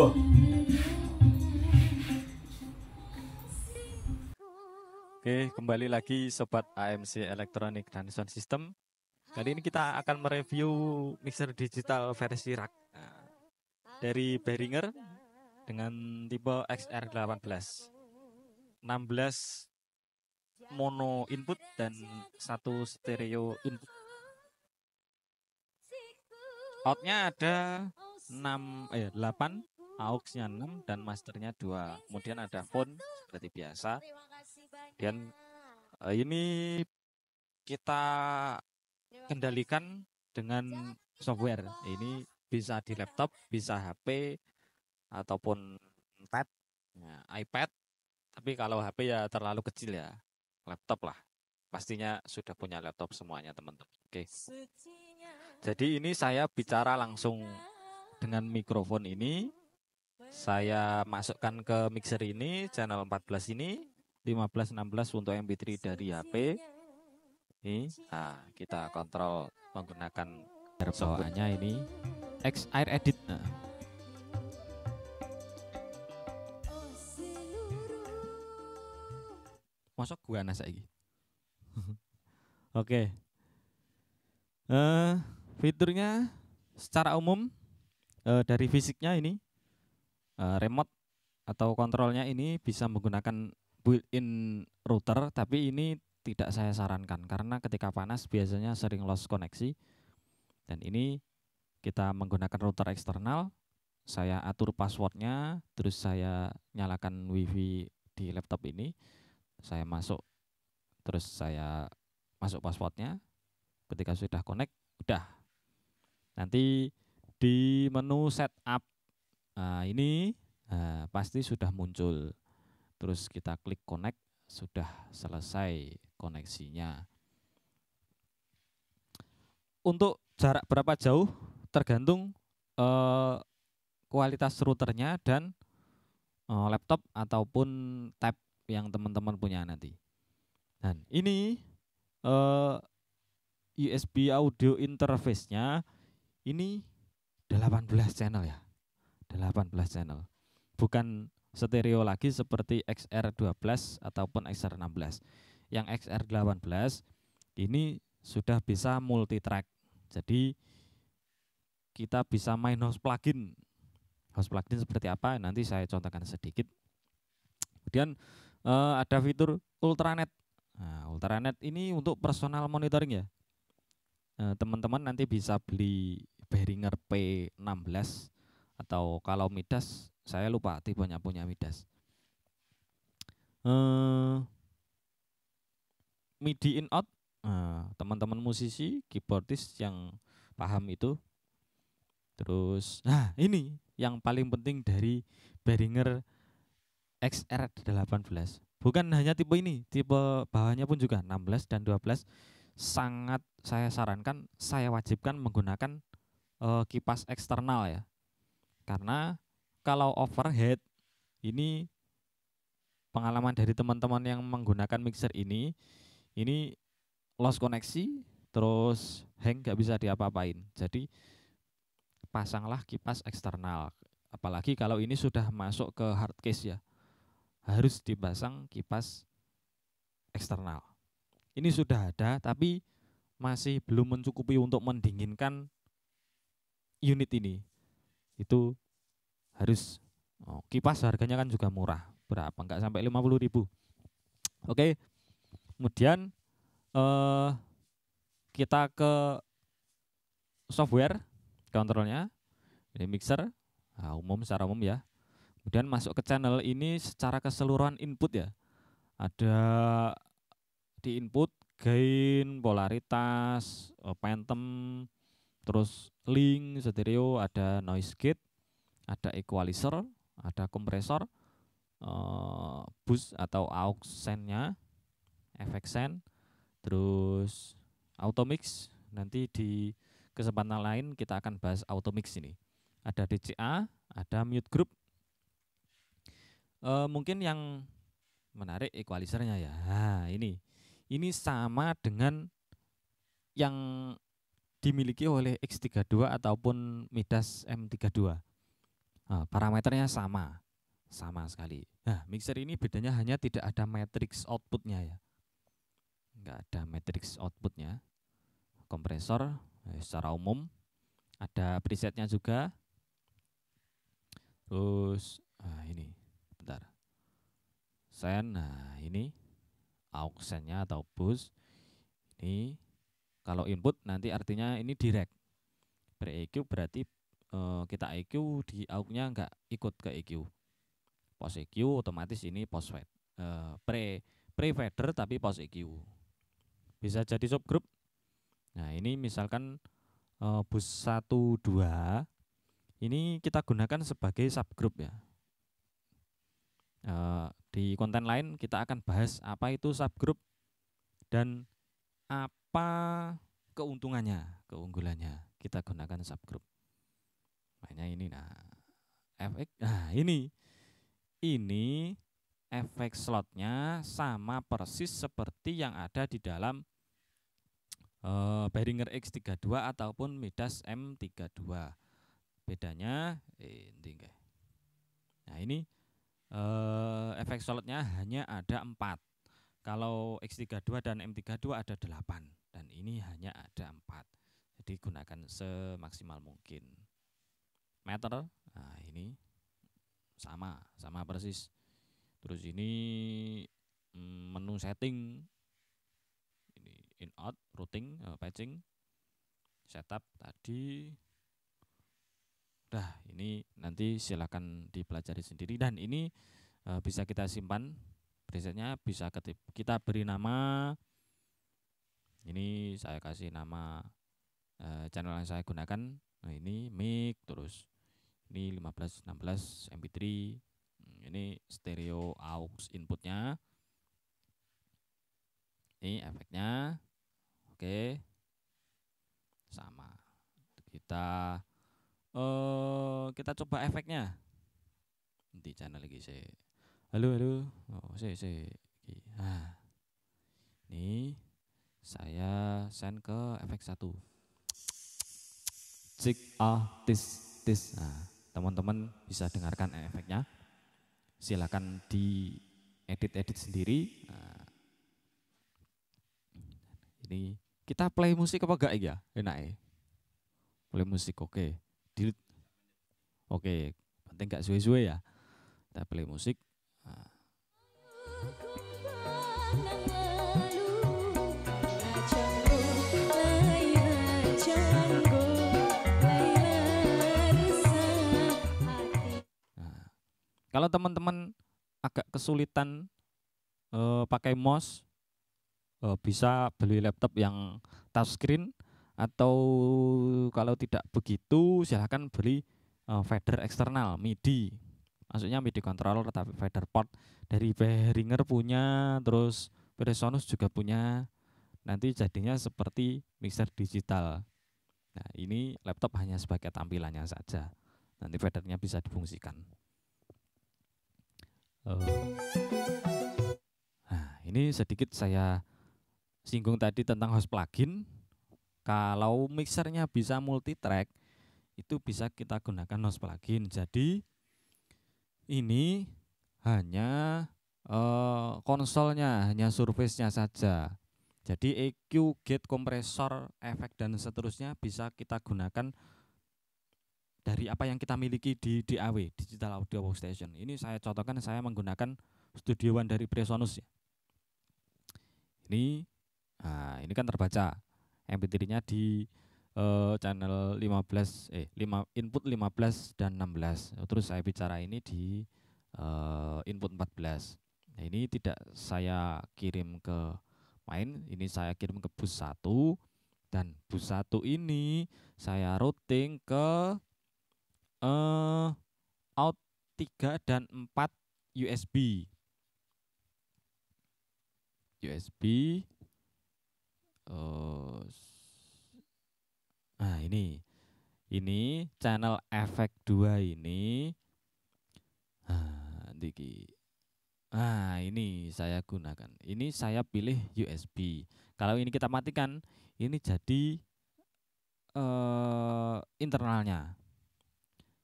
Oke, kembali lagi Sobat AMC Elektronik dan Sound System. Kali ini kita akan mereview mixer digital versi rak dari Behringer dengan tipe XR18. 16 mono input dan 1 stereo input. Outnya ada 8, AUX-nya 6 dan masternya 2. Kemudian ada phone seperti biasa. Dan ini kita kendalikan dengan software. Ini bisa di laptop, bisa HP ataupun tab, iPad. Tapi kalau HP ya terlalu kecil ya, laptop lah. Pastinya sudah punya laptop semuanya teman-teman. Oke. Jadi ini saya bicara langsung dengan mikrofon ini. Saya masukkan ke mixer ini, channel 14 ini, 15, 16 untuk MP3 dari HP. Ini, kita kontrol menggunakan bawaannya ini XR Edit. Masuk gua nasa ini. Oke. Fiturnya secara umum dari fisiknya ini remote atau kontrolnya ini bisa menggunakan built-in router, tapi ini tidak saya sarankan karena ketika panas biasanya sering loss koneksi. Dan ini kita menggunakan router eksternal. Saya atur passwordnya, terus saya nyalakan wifi di laptop ini. Saya masuk, terus saya masuk passwordnya. Ketika sudah connect, udah. Nanti di menu setup ini pasti sudah muncul. Terus kita klik connect, sudah selesai koneksinya. Untuk jarak berapa jauh tergantung kualitas routernya dan laptop ataupun tab yang teman-teman punya nanti. Dan ini USB audio interface-nya ini 18 channel ya. 18 channel. Bukan stereo lagi seperti XR12 ataupun XR16. Yang XR18 ini sudah bisa multi track. Jadi kita bisa main house plugin. House plugin seperti apa? Nanti saya contohkan sedikit. Kemudian ada fitur ultranet. Nah, ultranet ini untuk personal monitoring ya. Teman-teman nanti bisa beli Behringer P16 atau kalau Midas saya lupa tipenya punya Midas. MIDI in out, teman-teman musisi, keyboardist yang paham itu. Terus, ini yang paling penting dari Behringer XR18. Bukan hanya tipe ini, tipe bawahnya pun juga 16 dan 12. Sangat saya sarankan, saya wajibkan menggunakan kipas eksternal ya. Karena kalau overhead, ini pengalaman dari teman-teman yang menggunakan mixer ini loss koneksi, terus hang, nggak bisa diapa-apain. Jadi pasanglah kipas eksternal. Apalagi kalau ini sudah masuk ke hard case ya, harus dipasang kipas eksternal. Ini sudah ada, tapi masih belum mencukupi untuk mendinginkan unit ini. Itu harus kipas harganya kan juga murah. Berapa? Enggak sampai 50.000. Oke. Kemudian kita ke software kontrolnya, ini mixer secara umum ya. Kemudian masuk ke channel ini secara keseluruhan input ya. Ada di input gain, polaritas, phantom, terus link, stereo, ada noise gate, ada equalizer, ada kompresor, boost atau aux send-nya, efek send, terus auto mix. Nanti di kesempatan lain kita akan bahas auto mix ini. Ada DCA, ada mute group. Mungkin yang menarik equalizernya ya. Ini sama dengan yang dimiliki oleh X32 ataupun Midas M32. parameternya sama sekali. Nah, mixer ini bedanya hanya tidak ada matrix outputnya ya, nggak ada matrix outputnya. Kompresor secara umum ada presetnya juga. Terus ini bentar, sen. Nah, ini aux sennya atau bus. Ini kalau input nanti artinya ini direct. Pre-EQ berarti kita EQ di aux-nya nggak ikut ke EQ. Post EQ otomatis ini post fade. Pre fader tapi post EQ. Bisa jadi subgroup. Nah, ini misalkan bus 1 2 ini kita gunakan sebagai subgroup ya. Di konten lain kita akan bahas apa itu subgroup dan apa keunggulannya kita gunakan subgroup. Makanya ini efek. Nah, ini efek slotnya sama persis seperti yang ada di dalam Behringer X32 ataupun Midas M32. Bedanya nah ini efek slotnya hanya ada 4. Kalau X32 dan M32 ada 8 dan ini hanya ada 4. Jadi gunakan semaksimal mungkin. Meter, nah ini sama persis. Terus ini menu setting, ini in out, routing, patching, setup tadi. Ini nanti silakan dipelajari sendiri dan ini bisa kita simpan presetnya, bisa kita beri nama. Ini saya kasih nama channel yang saya gunakan. Nah, ini mic, terus ini 1516 MP3. Ini stereo aux inputnya. Ini efeknya. Oke. Sama. Kita coba efeknya. Di channel lagi saya. Halo. Oh, saya. Nah. Ini saya send ke efek 1. Cik tis. Nah, teman-teman bisa dengarkan efeknya. Silakan diedit sendiri. Nah, ini kita play musik apa enggak ya? Enak ya. Play musik oke. Delete. Oke, penting enggak suwe-suwe ya. Kita play musik. Nah. Kalau teman-teman agak kesulitan pakai mouse, bisa beli laptop yang touchscreen, atau kalau tidak begitu silahkan beli fader eksternal MIDI. Maksudnya MIDI controller tapi fader port dari Behringer punya, terus Presonus juga punya. Nanti jadinya seperti mixer digital. Nah, ini laptop hanya sebagai tampilannya saja. Nanti fadernya bisa difungsikan. Nah, ini sedikit saya singgung tadi tentang host plugin. Kalau mixernya bisa multi track, itu bisa kita gunakan host plugin. Jadi ini hanya konsolnya, hanya surface-nya saja. Jadi EQ, gate, kompresor, efek dan seterusnya bisa kita gunakan dari apa yang kita miliki di DAW, Digital Audio Workstation. Ini saya contohkan, saya menggunakan Studio One dari Presonus ya. Ini kan terbaca MP3-nya di channel 15 input 15 dan 16. Terus saya bicara ini di input 14. Nah, ini tidak saya kirim ke main, ini saya kirim ke bus 1 dan bus 1 ini saya routing ke out 3 dan 4 USB. Nah, ini channel efek 2 ini. Ini saya gunakan. Ini saya pilih USB. Kalau ini kita matikan, ini jadi internalnya.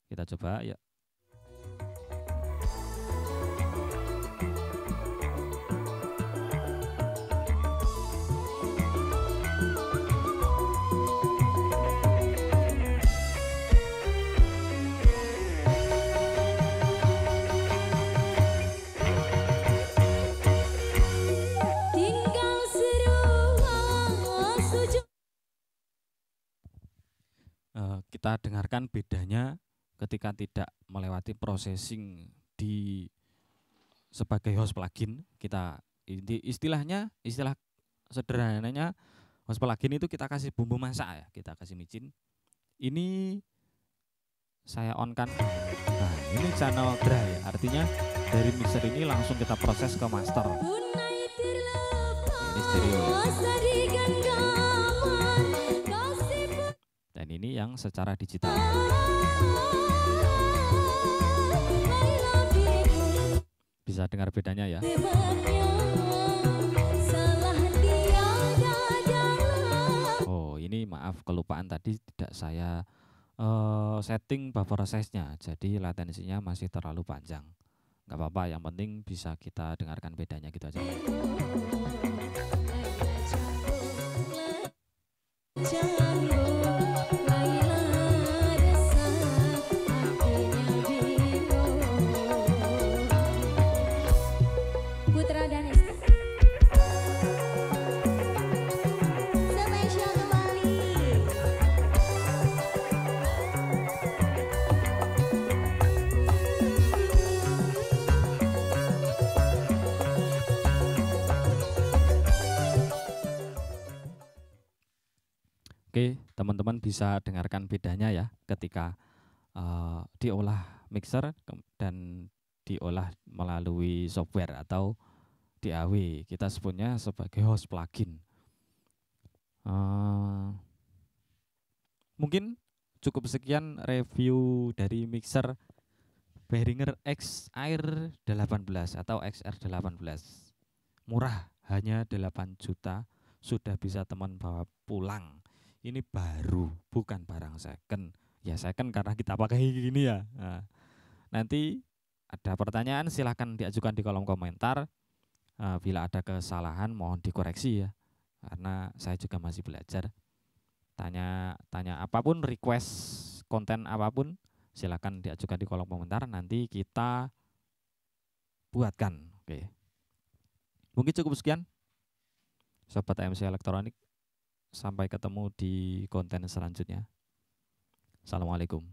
Kita coba ya. kita dengarkan bedanya ketika tidak melewati processing di sebagai host plugin. Kita istilah sederhananya host plugin itu kita kasih bumbu masak ya, kita kasih micin. Ini saya on kan. Nah, ini channel dry, artinya dari mixer ini langsung kita proses ke master. Ini stereo ya. Dan ini yang secara digital. Bisa dengar bedanya ya. Oh, ini maaf kelupaan tadi tidak saya setting buffer size-nya, jadi latensinya masih terlalu panjang. Nggak apa-apa, yang penting bisa kita dengarkan bedanya gitu aja. Oke, teman-teman bisa dengarkan bedanya ya ketika diolah mixer dan diolah melalui software atau DAW. Kita sebutnya sebagai host plugin. Mungkin cukup sekian review dari mixer Behringer X Air 18 atau XR18. Murah, hanya 8 juta sudah bisa teman bawa pulang. Ini baru, bukan barang second. Ya second karena kita pakai gini ya. Nah, nanti ada pertanyaan silahkan diajukan di kolom komentar. Bila ada kesalahan mohon dikoreksi ya, karena saya juga masih belajar. Tanya apapun, request konten apapun silahkan diajukan di kolom komentar, nanti kita buatkan. Oke. Mungkin cukup sekian Sobat AMC Elektronik. Sampai ketemu di konten selanjutnya. Assalamualaikum.